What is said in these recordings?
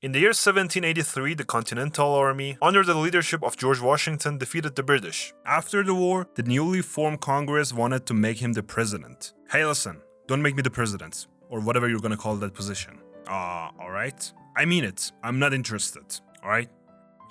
In the year 1783, the Continental Army, under the leadership of George Washington, defeated the British. After the war, the newly formed Congress wanted to make him the president. Hey, listen, don't make me the president, or whatever you're gonna call that position. Alright? I mean it, I'm not interested, alright?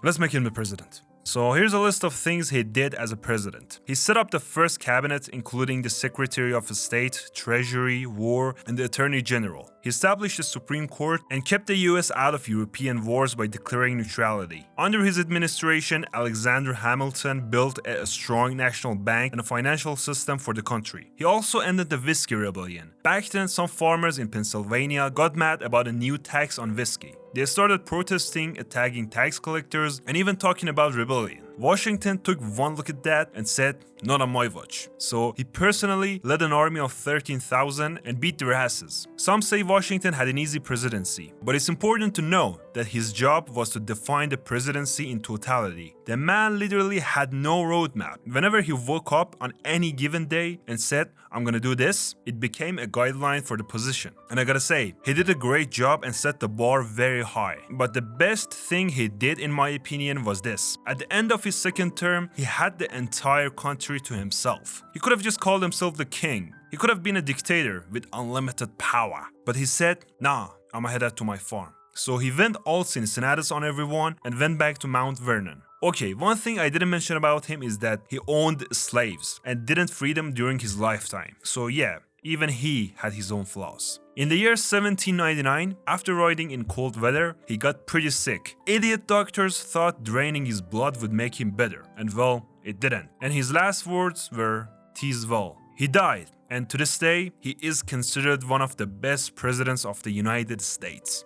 Let's make him the president. So here's a list of things he did as a president. He set up the first cabinet, including the Secretary of State, Treasury, War, and the Attorney General. He established the Supreme Court and kept the US out of European wars by declaring neutrality. Under his administration, Alexander Hamilton built a strong national bank and a financial system for the country. He also ended the Whiskey Rebellion. Back then, some farmers in Pennsylvania got mad about a new tax on whiskey. They started protesting, attacking tax collectors, and even talking about rebellion. Washington took one look at that and said, "Not on my watch." So he personally led an army of 13,000 and beat their asses. Some say Washington had an easy presidency, but it's important to know that his job was to define the presidency in totality. The man literally had no roadmap. Whenever he woke up on any given day and said, "I'm gonna do this," it became a guideline for the position. And I gotta say, he did a great job and set the bar very high. But the best thing he did, in my opinion, was this. At the end of his second term, he had the entire country to himself. He could have just called himself the king. He could have been a dictator with unlimited power. But he said, "Nah, I'ma head out to my farm." So he went all Cincinnatus on everyone and went back to Mount Vernon. Okay, one thing I didn't mention about him is that he owned slaves and didn't free them during his lifetime. So yeah, even he had his own flaws. In the year 1799, after riding in cold weather, he got pretty sick. Idiot doctors thought draining his blood would make him better, and well, it didn't. And his last words were, "'Tis well." He died, and to this day, he is considered one of the best presidents of the United States.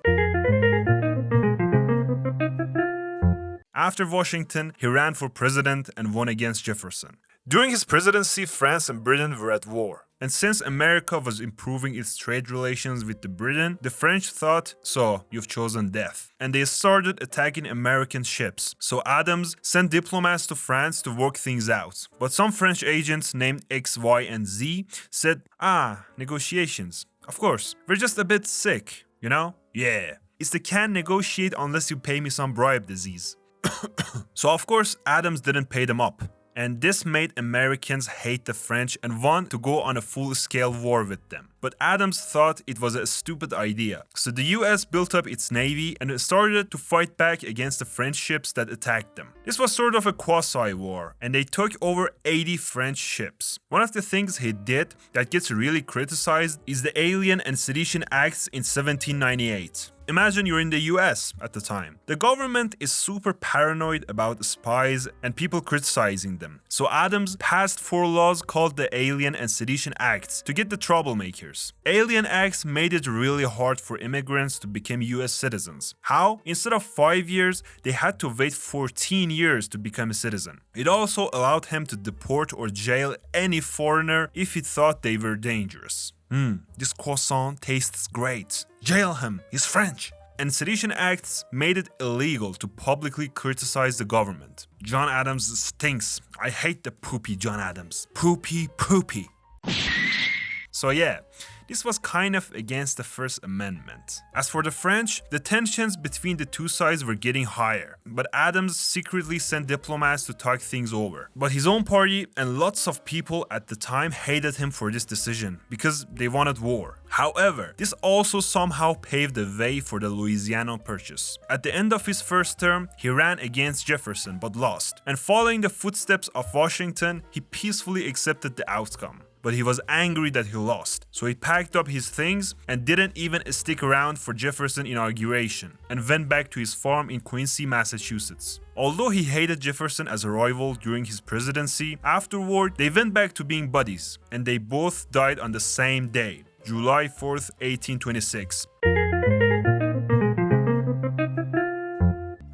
After Washington, he ran for president and won against Jefferson. During his presidency, France and Britain were at war. And since America was improving its trade relations with Britain, the French thought, "So, you've chosen death." And they started attacking American ships. So Adams sent diplomats to France to work things out. But some French agents named X, Y, and Z said, negotiations. Of course, we're just a bit sick, you know? Yeah, it's the can't negotiate unless you pay me some bribe disease. So of course, Adams didn't pay them up. And this made Americans hate the French and want to go on a full-scale war with them. But Adams thought it was a stupid idea. So the US built up its navy and started to fight back against the French ships that attacked them. This was sort of a quasi-war, and they took over 80 French ships. One of the things he did that gets really criticized is the Alien and Sedition Acts in 1798. Imagine you're in the US at the time. The government is super paranoid about spies and people criticizing them. So Adams passed 4 laws called the Alien and Sedition Acts to get the troublemakers. Alien Acts made it really hard for immigrants to become US citizens. How? Instead of 5 years, they had to wait 14 years to become a citizen. It also allowed him to deport or jail any foreigner if he thought they were dangerous. This croissant tastes great. Jail him, he's French. And Sedition Acts made it illegal to publicly criticize the government. John Adams stinks. I hate the poopy John Adams. Poopy. So yeah, this was kind of against the First Amendment. As for the French, the tensions between the two sides were getting higher, but Adams secretly sent diplomats to talk things over. But his own party and lots of people at the time hated him for this decision because they wanted war. However, this also somehow paved the way for the Louisiana Purchase. At the end of his first term, he ran against Jefferson but lost, and following the footsteps of Washington, he peacefully accepted the outcome. But he was angry that he lost, so he packed up his things and didn't even stick around for Jefferson's inauguration and went back to his farm in Quincy, Massachusetts. Although he hated Jefferson as a rival during his presidency, afterward they went back to being buddies, and they both died on the same day, July 4th, 1826.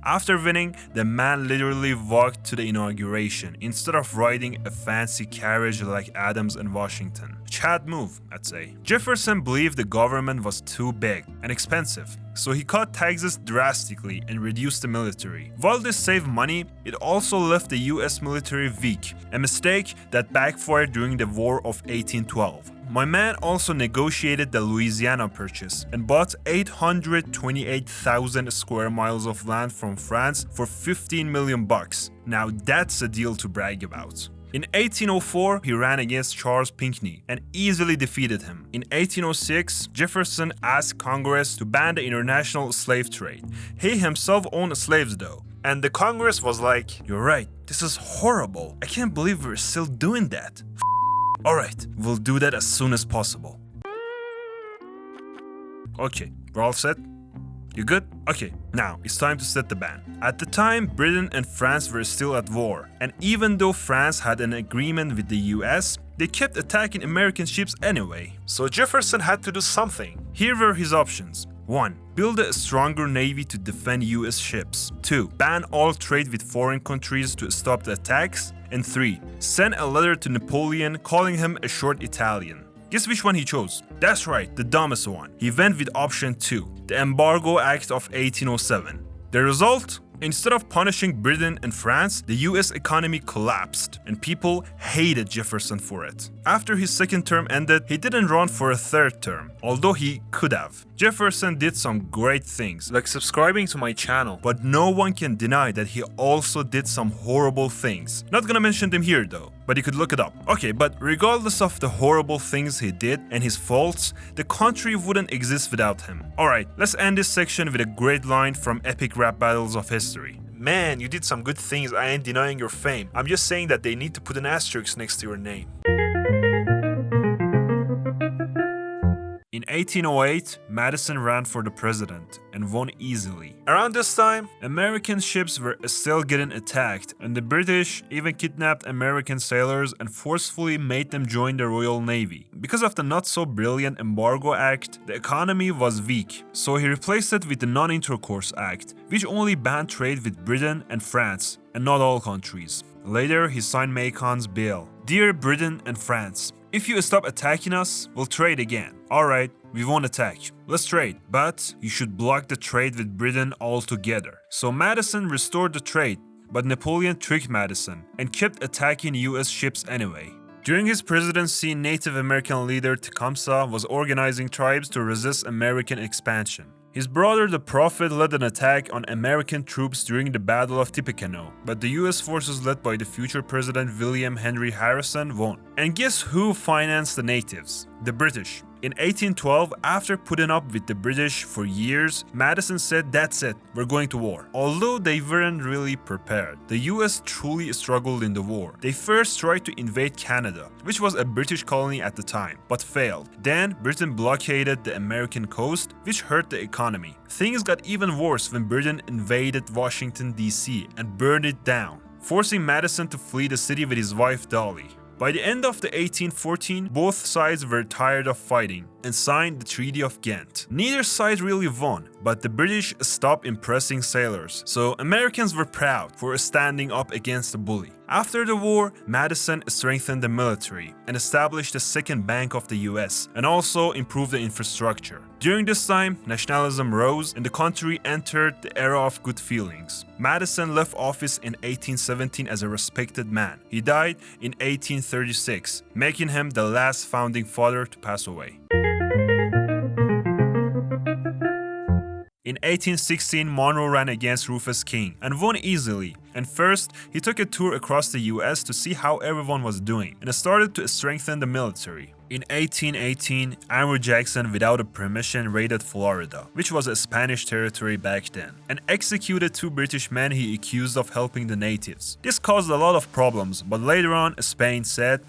After winning, the man literally walked to the inauguration instead of riding a fancy carriage like Adams and Washington. Chad move, I'd say. Jefferson believed the government was too big and expensive, so he cut taxes drastically and reduced the military. While this saved money, it also left the US military weak, a mistake that backfired during the War of 1812. My man also negotiated the Louisiana Purchase and bought 828,000 square miles of land from France for 15 million bucks. Now that's a deal to brag about. In 1804, he ran against Charles Pinckney and easily defeated him. In 1806, Jefferson asked Congress to ban the international slave trade. He himself owned slaves though. And the Congress was like, "You're right, this is horrible. I can't believe we're still doing that. Alright, we'll do that as soon as possible." Okay, we're all set? You good? Okay, now it's time to set the ban. At the time, Britain and France were still at war, and even though France had an agreement with the US, they kept attacking American ships anyway. So Jefferson had to do something. Here were his options. 1. Build a stronger navy to defend US ships. 2. Ban all trade with foreign countries to stop the attacks. And 3. Send a letter to Napoleon calling him a short Italian. Guess which one he chose? That's right, the dumbest one. He went with option 2, the Embargo Act of 1807. The result? Instead of punishing Britain and France, the US economy collapsed, and people hated Jefferson for it. After his second term ended, he didn't run for a third term, although he could have. Jefferson did some great things, like subscribing to my channel, but no one can deny that he also did some horrible things. Not gonna mention them here though, but you could look it up. Okay, but regardless of the horrible things he did and his faults, the country wouldn't exist without him. Alright, let's end this section with a great line from epic rap battles of history. "Man, you did some good things, I ain't denying your fame. I'm just saying that they need to put an asterisk next to your name." In 1808, Madison ran for the president and won easily. Around this time, American ships were still getting attacked, and the British even kidnapped American sailors and forcefully made them join the Royal Navy. Because of the not-so-brilliant Embargo Act, the economy was weak, so he replaced it with the Non-Intercourse Act, which only banned trade with Britain and France, and not all countries. Later, he signed Macon's Bill. "Dear Britain and France, if you stop attacking us, we'll trade again. Alright, we won't attack. Let's trade. But you should block the trade with Britain altogether." So Madison restored the trade, but Napoleon tricked Madison and kept attacking US ships anyway. During his presidency, Native American leader Tecumseh was organizing tribes to resist American expansion. His brother, the Prophet, led an attack on American troops during the Battle of Tippecanoe, but the US forces led by the future President William Henry Harrison won. And guess who financed the natives? The British. In 1812, after putting up with the British for years, Madison said, "That's it, we're going to war." Although they weren't really prepared, the US truly struggled in the war. They first tried to invade Canada, which was a British colony at the time, but failed. Then Britain blockaded the American coast, which hurt the economy. Things got even worse when Britain invaded Washington, D.C. and burned it down, forcing Madison to flee the city with his wife Dolly. By the end of the 1814, both sides were tired of fighting and signed the Treaty of Ghent. Neither side really won, but the British stopped impressing sailors, so Americans were proud for standing up against the bully. After the war, Madison strengthened the military and established the second bank of the US and also improved the infrastructure. During this time, nationalism rose and the country entered the era of good feelings. Madison left office in 1817 as a respected man. He died in 1836, making him the last founding father to pass away. In 1816, Monroe ran against Rufus King and won easily. And first, he took a tour across the US to see how everyone was doing and started to strengthen the military. In 1818, Andrew Jackson, without a permission, raided Florida, which was a Spanish territory back then, and executed 2 British men he accused of helping the natives. This caused a lot of problems, but later on, Spain said,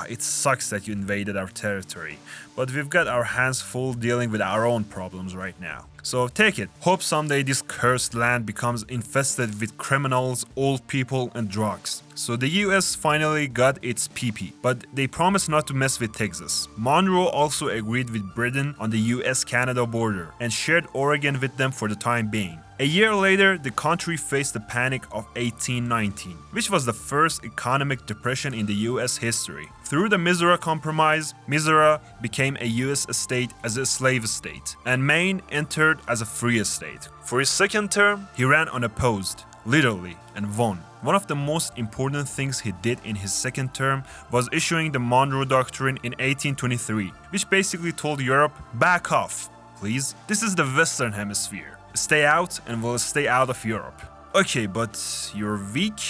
"It sucks that you invaded our territory, but we've got our hands full dealing with our own problems right now. So take it. Hope someday this cursed land becomes infested with criminals, old people, and drugs." So the US finally got its PP, but they promised not to mess with Texas. Monroe also agreed with Britain on the US-Canada border and shared Oregon with them for the time being. A year later, the country faced the Panic of 1819, which was the first economic depression in the US history. Through the Missouri Compromise, Missouri became a US state as a slave state, and Maine entered as a free state. For his second term, he ran unopposed, literally, and won. One of the most important things he did in his second term was issuing the Monroe Doctrine in 1823, which basically told Europe, back off, please. This is the Western Hemisphere. Stay out and we'll stay out of Europe. Okay, but you're weak.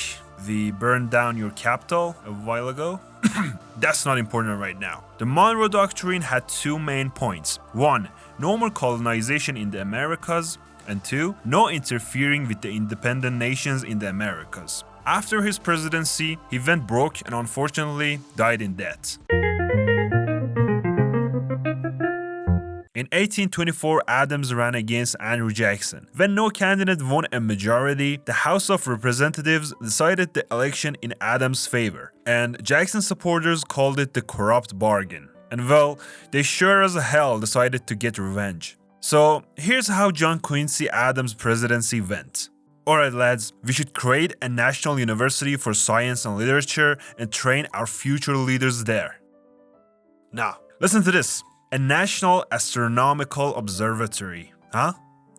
We burned down your capital a while ago. That's not important right now. The Monroe Doctrine had two main points. 1. No more colonization in the Americas. And 2. No interfering with the independent nations in the Americas. After his presidency, he went broke and unfortunately died in debt. In 1824, Adams ran against Andrew Jackson. When no candidate won a majority, the House of Representatives decided the election in Adams' favor, and Jackson supporters called it the corrupt bargain. And well, they sure as hell decided to get revenge. So here's how John Quincy Adams' presidency went. Alright lads, we should create a national university for science and literature and train our future leaders there. Now, listen to this. A National Astronomical Observatory. Huh?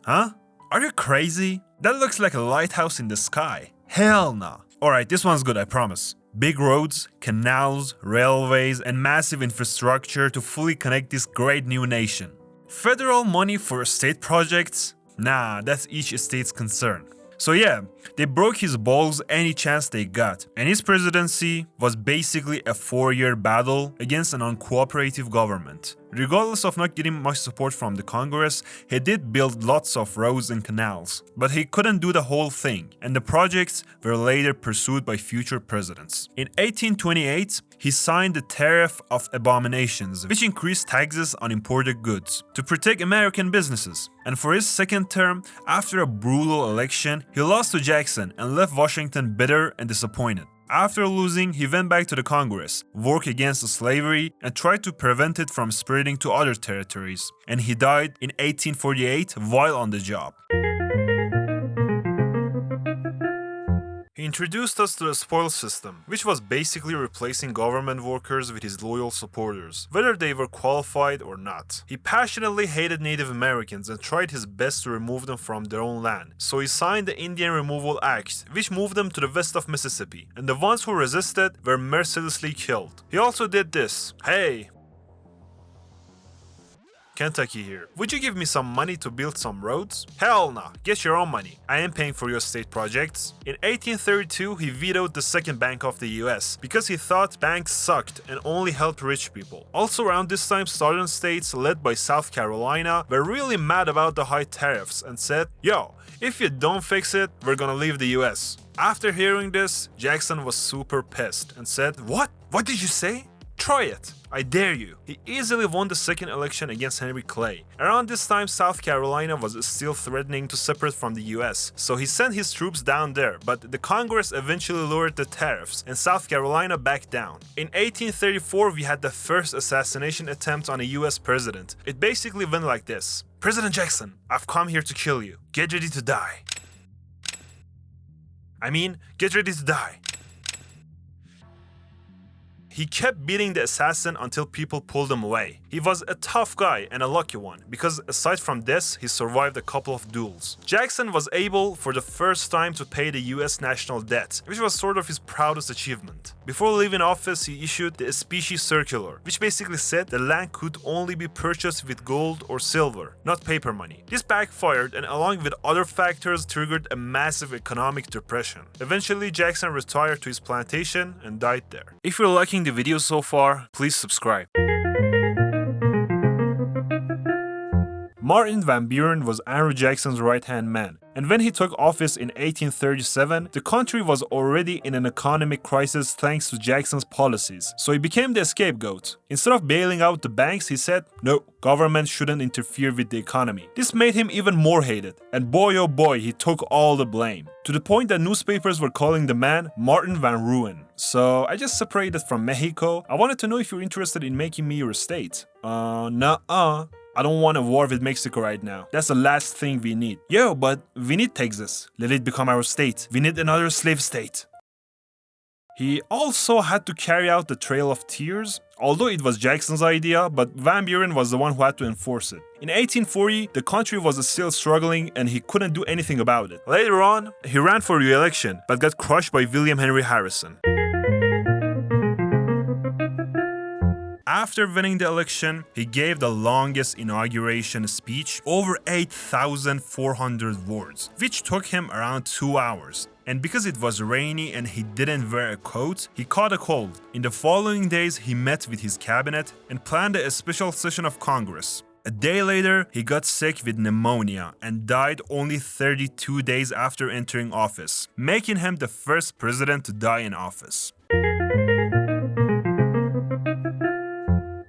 Are you crazy? That looks like a lighthouse in the sky. Hell no. Alright, this one's good, I promise. Big roads, canals, railways, and massive infrastructure to fully connect this great new nation. Federal money for state projects? Nah, that's each state's concern. So yeah, they broke his balls any chance they got, and his presidency was basically a 4-year battle against an uncooperative government. Regardless of not getting much support from the Congress, he did build lots of roads and canals, but he couldn't do the whole thing, and the projects were later pursued by future presidents. In 1828, he signed the Tariff of Abominations, which increased taxes on imported goods to protect American businesses. And for his second term, after a brutal election, he lost to Jackson and left Washington bitter and disappointed. After losing, he went back to the Congress, worked against slavery, and tried to prevent it from spreading to other territories. And he died in 1848 while on the job. He introduced us to the spoil system, which was basically replacing government workers with his loyal supporters, whether they were qualified or not. He passionately hated Native Americans and tried his best to remove them from their own land, so he signed the Indian Removal Act, which moved them to the west of Mississippi, and the ones who resisted were mercilessly killed. He also did this. Hey, Kentucky here. Would you give me some money to build some roads? Hell no, get your own money. I am paying for your state projects. In 1832, he vetoed the second bank of the US because he thought banks sucked and only helped rich people. Also around this time, southern states led by South Carolina were really mad about the high tariffs and said, yo, if you don't fix it, we're gonna leave the US. After hearing this, Jackson was super pissed and said, what? What did you say? Try it. I dare you. He easily won the second election against Henry Clay. Around this time, South Carolina was still threatening to separate from the US, so he sent his troops down there, but the Congress eventually lowered the tariffs and South Carolina backed down. In 1834, we had the first assassination attempt on a US president. It basically went like this. President Jackson, I've come here to kill you. Get ready to die. Get ready to die. He kept beating the assassin until people pulled him away. He was a tough guy and a lucky one, because aside from this, he survived a couple of duels. Jackson was able for the first time to pay the US national debt, which was sort of his proudest achievement. Before leaving office, he issued the Specie Circular, which basically said the land could only be purchased with gold or silver, not paper money. This backfired and along with other factors triggered a massive economic depression. Eventually, Jackson retired to his plantation and died there. If you're liking the video so far, please subscribe. Martin Van Buren was Andrew Jackson's right-hand man, and when he took office in 1837, the country was already in an economic crisis thanks to Jackson's policies, so he became the scapegoat. Instead of bailing out the banks, he said, no, government shouldn't interfere with the economy. This made him even more hated, and boy oh boy, he took all the blame, to the point that newspapers were calling the man Martin Van Buren. So I just separated from Mexico. I wanted to know if you're interested in making me your state. Nuh-uh. I don't want a war with Mexico right now. That's the last thing we need. Yo, but we need Texas. Let it become our state. We need another slave state. He also had to carry out the Trail of Tears, although it was Jackson's idea, but Van Buren was the one who had to enforce it. In 1840, the country was still struggling and he couldn't do anything about it. Later on, he ran for re-election, but got crushed by William Henry Harrison. After winning the election, he gave the longest inauguration speech, over 8,400 words, which took him around 2 hours. And because it was rainy and he didn't wear a coat, he caught a cold. In the following days, he met with his cabinet and planned a special session of Congress. A day later, he got sick with pneumonia and died only 32 days after entering office, making him the first president to die in office.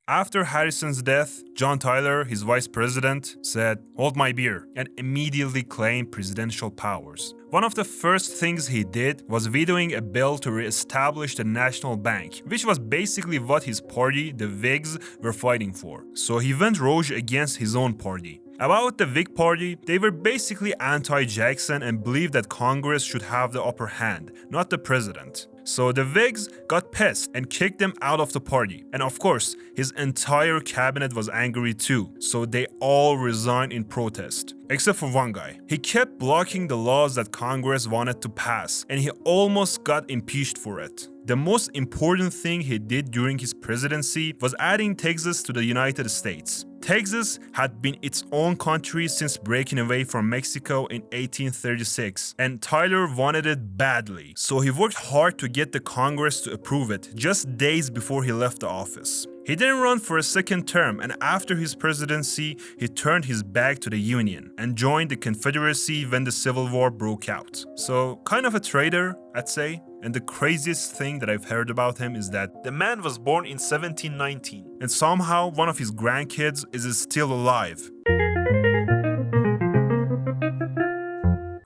After Harrison's death, John Tyler, his vice president, said, "Hold my beer," and immediately claimed presidential powers. One of the first things he did was vetoing a bill to re-establish the National Bank, which was basically what his party, the Whigs, were fighting for. So he went rogue against his own party. About the Whig Party, they were basically anti-Jackson and believed that Congress should have the upper hand, not the president. So the Whigs got pissed and kicked him out of the party. And of course, his entire cabinet was angry too, so they all resigned in protest. Except for one guy. He kept blocking the laws that Congress wanted to pass, and he almost got impeached for it. The most important thing he did during his presidency was adding Texas to the United States. Texas had been its own country since breaking away from Mexico in 1836, and Tyler wanted it badly, so he worked hard to get the Congress to approve it just days before he left the office. He didn't run for a second term, and after his presidency, he turned his back to the Union and joined the Confederacy when the Civil War broke out. So, kind of a traitor, I'd say. And the craziest thing that I've heard about him is that the man was born in 1719, and somehow one of his grandkids is still alive.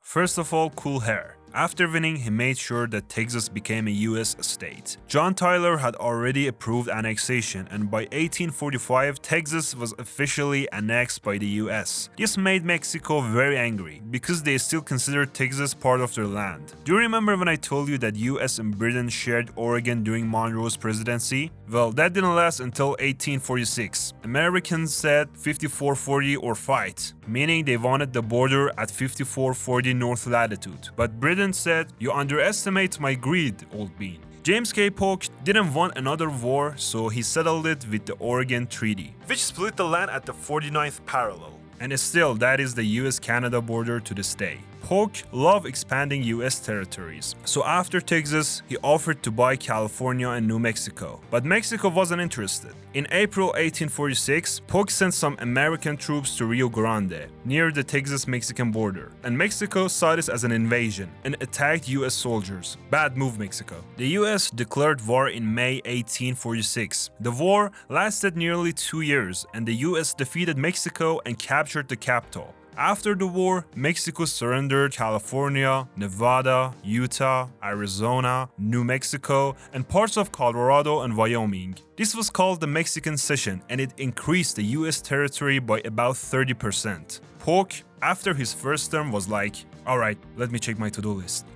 First of all, cool hair. After winning, he made sure that Texas became a US state. John Tyler had already approved annexation, and by 1845, Texas was officially annexed by the US. This made Mexico very angry, because they still considered Texas part of their land. Do you remember when I told you that US and Britain shared Oregon during Monroe's presidency? Well, that didn't last until 1846. Americans said 5440 or fight, meaning they wanted the border at 5440 north latitude. But Britain said, "You underestimate my greed, old bean." James K. Polk didn't want another war, so he settled it with the Oregon Treaty, which split the land at the 49th parallel. And still, that is the US-Canada border to this day. Polk loved expanding US territories, so after Texas, he offered to buy California and New Mexico, but Mexico wasn't interested. In April 1846, Polk sent some American troops to Rio Grande, near the Texas-Mexican border, and Mexico saw this as an invasion and attacked US soldiers. Bad move, Mexico. The US declared war in May 1846. The war lasted nearly 2 years, and the US defeated Mexico and captured the capital. After the war, Mexico surrendered California, Nevada, Utah, Arizona, New Mexico, and parts of Colorado and Wyoming. This was called the Mexican Cession, and it increased the US territory by about 30%. Polk, after his first term, was like, "Alright, let me check my to-do list."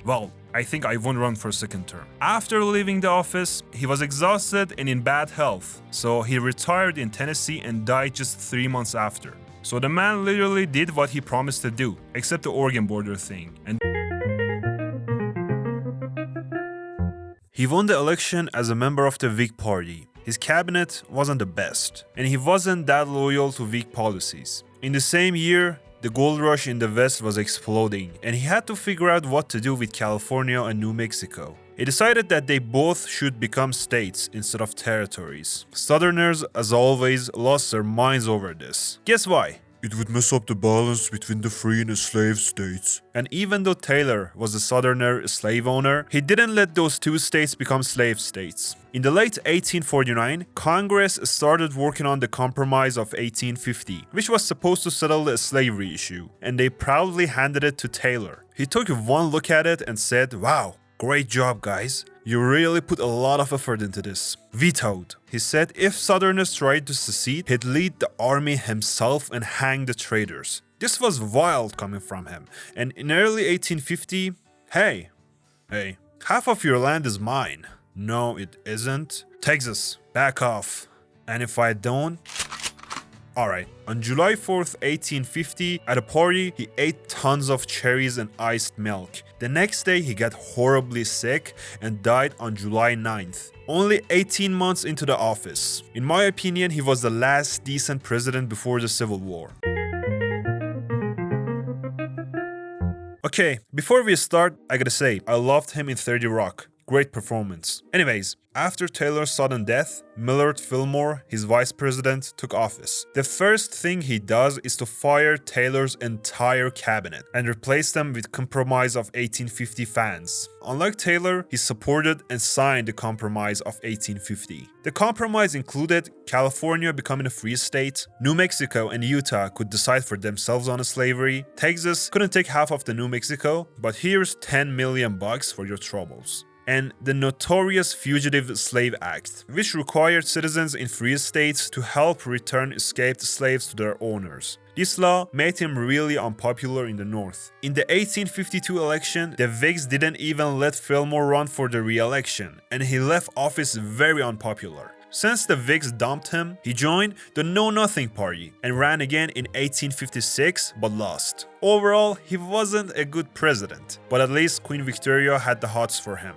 Well, I think I won't run for a second term. After leaving the office, he was exhausted and in bad health, so he retired in Tennessee and died just 3 months after. So the man literally did what he promised to do, except the Oregon border thing. And he won the election as a member of the Whig Party. His cabinet wasn't the best, and he wasn't that loyal to Whig policies. In the same year, the gold rush in the West was exploding, and he had to figure out what to do with California and New Mexico. He decided that they both should become states instead of territories. Southerners, as always, lost their minds over this. Guess why? It would mess up the balance between the free and the slave states. And even though Taylor was a Southerner slave owner, he didn't let those two states become slave states. In the late 1849, Congress started working on the Compromise of 1850, which was supposed to settle the slavery issue, and they proudly handed it to Taylor. He took one look at it and said, "Wow, Great job, guys. You really put a lot of effort into this. Vetoed. He said if Southerners tried to secede, he'd lead the army himself and hang the traitors. This was wild coming from him. And in early 1850, hey, half of your land is mine. No, it isn't. Texas, back off. And if I don't... Alright, on July 4th, 1850, at a party, he ate tons of cherries and iced milk. The next day, he got horribly sick and died on July 9th, only 18 months into the office. In my opinion, he was the last decent president before the Civil War. Okay, before we start, I gotta say, I loved him in 30 Rock. Great performance. Anyways, after Taylor's sudden death, Millard Fillmore, his vice president, took office. The first thing he does is to fire Taylor's entire cabinet and replace them with Compromise of 1850 fans. Unlike Taylor, he supported and signed the Compromise of 1850. The compromise included California becoming a free state, New Mexico and Utah could decide for themselves on slavery, Texas couldn't take half of the New Mexico, but here's $10 million for your troubles. And the notorious Fugitive Slave Act, which required citizens in free states to help return escaped slaves to their owners. This law made him really unpopular in the North. In the 1852 election, the Whigs didn't even let Fillmore run for the re-election, and he left office very unpopular. Since the Whigs dumped him, he joined the Know Nothing Party and ran again in 1856 but lost. Overall, he wasn't a good president, but at least Queen Victoria had the hots for him.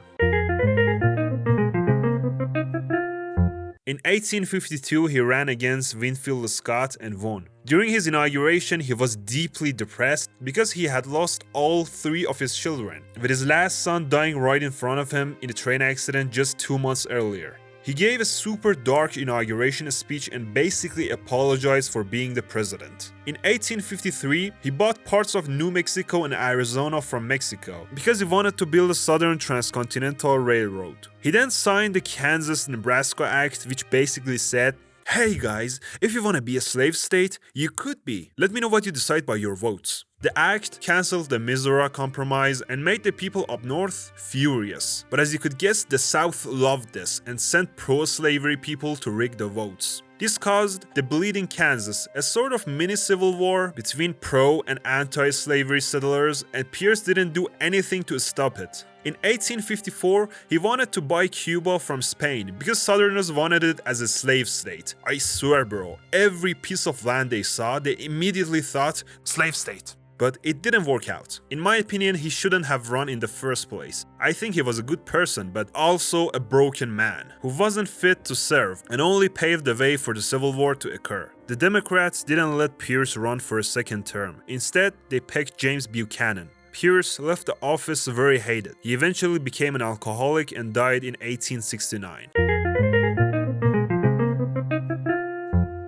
In 1852, he ran against Winfield Scott and won. During his inauguration, he was deeply depressed because he had lost all 3 of his children, with his last son dying right in front of him in a train accident just 2 months earlier. He gave a super dark inauguration speech and basically apologized for being the president. In 1853, he bought parts of New Mexico and Arizona from Mexico because he wanted to build a Southern Transcontinental Railroad. He then signed the Kansas-Nebraska Act, which basically said, "Hey guys, if you want to be a slave state, you could be. Let me know what you decide by your votes." The act canceled the Missouri Compromise and made the people up north furious. But as you could guess, the South loved this and sent pro-slavery people to rig the votes. This caused the Bleeding Kansas, a sort of mini-civil war between pro- and anti-slavery settlers, and Pierce didn't do anything to stop it. In 1854, he wanted to buy Cuba from Spain because Southerners wanted it as a slave state. I swear bro, every piece of land they saw, they immediately thought, slave state. But it didn't work out. In my opinion, he shouldn't have run in the first place. I think he was a good person, but also a broken man, who wasn't fit to serve and only paved the way for the Civil War to occur. The Democrats didn't let Pierce run for a second term. Instead, they picked James Buchanan. Pierce left the office very hated. He eventually became an alcoholic and died in 1869.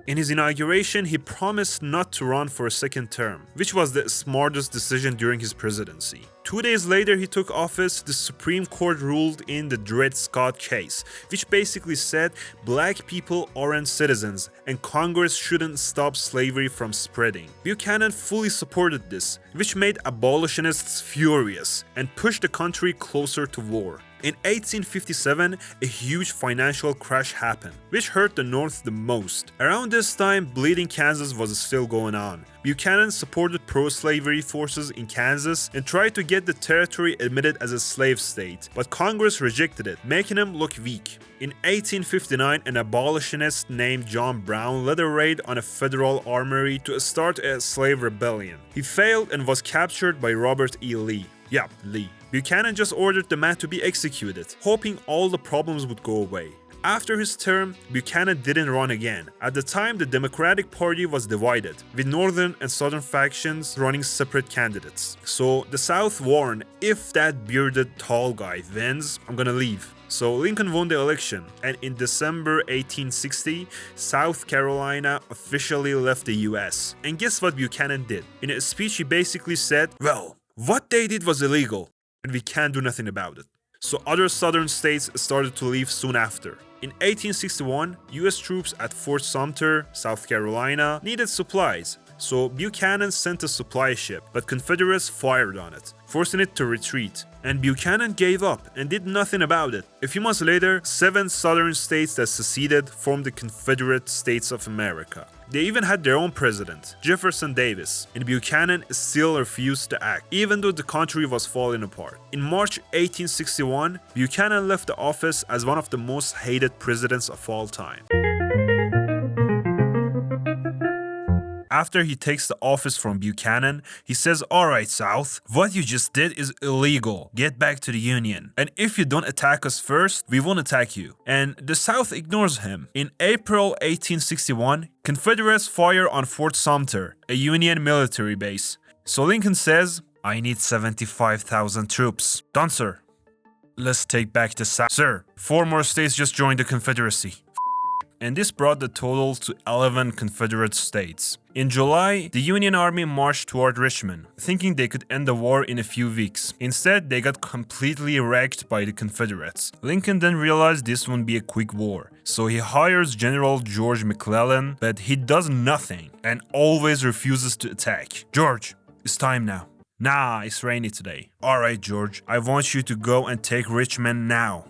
In his inauguration, he promised not to run for a second term, which was the smartest decision during his presidency. 2 days later he took office, the Supreme Court ruled in the Dred Scott case, which basically said black people aren't citizens and Congress shouldn't stop slavery from spreading. Buchanan fully supported this, which made abolitionists furious and pushed the country closer to war. In 1857, a huge financial crash happened, which hurt the North the most. Around this time, Bleeding Kansas was still going on. Buchanan supported pro-slavery forces in Kansas and tried to get the territory admitted as a slave state, but Congress rejected it, making him look weak. In 1859, an abolitionist named John Brown led a raid on a federal armory to start a slave rebellion. He failed and was captured by Robert E. Lee. Yeah, Lee. Buchanan just ordered the man to be executed, hoping all the problems would go away. After his term, Buchanan didn't run again. At the time, the Democratic Party was divided, with northern and southern factions running separate candidates. So the South warned, if that bearded tall guy wins, I'm gonna leave. So Lincoln won the election, and in December 1860, South Carolina officially left the US. And guess what Buchanan did? In a speech he basically said, well, what they did was illegal, and we can't do nothing about it. So other southern states started to leave soon after. In 1861, US troops at Fort Sumter, South Carolina, needed supplies. So Buchanan sent a supply ship, but Confederates fired on it, forcing it to retreat. and Buchanan gave up and did nothing about it. A few months later, 7 southern states that seceded formed the Confederate States of America. They even had their own president, Jefferson Davis, and Buchanan still refused to act, even though the country was falling apart. In March 1861, Buchanan left the office as one of the most hated presidents of all time. After he takes the office from Buchanan, he says, "Alright, South, what you just did is illegal. Get back to the Union. And if you don't attack us first, we won't attack you." And the South ignores him. In April 1861, Confederates fire on Fort Sumter, a Union military base. So Lincoln says, "I need 75,000 troops." "Done, sir." "Let's take back the South." "Sir, 4 more states just joined the Confederacy." And this brought the total to 11 Confederate states. In July, the Union Army marched toward Richmond, thinking they could end the war in a few weeks. Instead, they got completely wrecked by the Confederates. Lincoln then realized this wouldn't be a quick war, so he hires General George McClellan, but he does nothing and always refuses to attack. "George, it's time now." "Nah, it's rainy today." "Alright, George, I want you to go and take Richmond now."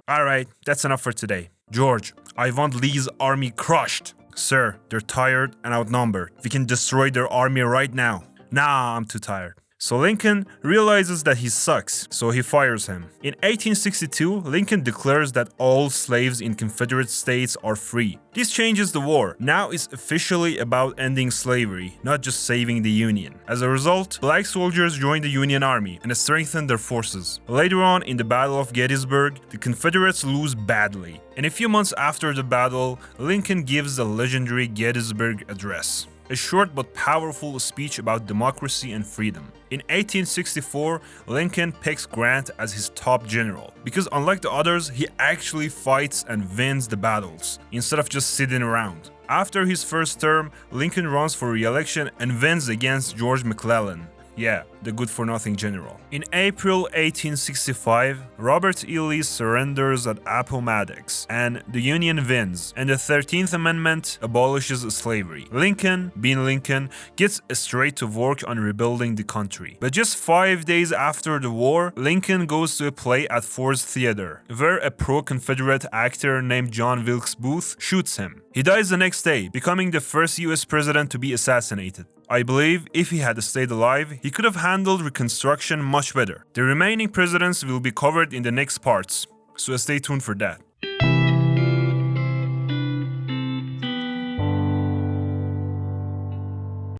"Alright, that's enough for today." "George, I want Lee's army crushed." "Sir, they're tired and outnumbered. We can destroy their army right now." "Nah, I'm too tired." So Lincoln realizes that he sucks, so he fires him. In 1862, Lincoln declares that all slaves in Confederate states are free. This changes the war. Now it's officially about ending slavery, not just saving the Union. As a result, black soldiers joined the Union Army and strengthened their forces. Later on, in the Battle of Gettysburg, the Confederates lose badly. And a few months after the battle, Lincoln gives the legendary Gettysburg Address, a short but powerful speech about democracy and freedom. In 1864, Lincoln picks Grant as his top general, because unlike the others, he actually fights and wins the battles, instead of just sitting around. After his first term, Lincoln runs for re-election and wins against George McClellan. Yeah, the good-for-nothing general. In April 1865, Robert E. Lee surrenders at Appomattox, and the Union wins, and the 13th Amendment abolishes slavery. Lincoln, being Lincoln, gets straight to work on rebuilding the country. But just 5 days after the war, Lincoln goes to a play at Ford's Theater, where a pro-Confederate actor named John Wilkes Booth shoots him. He dies the next day, becoming the first US president to be assassinated. I believe if he had stayed alive, he could have handled Reconstruction much better. The remaining presidents will be covered in the next parts, so stay tuned for that.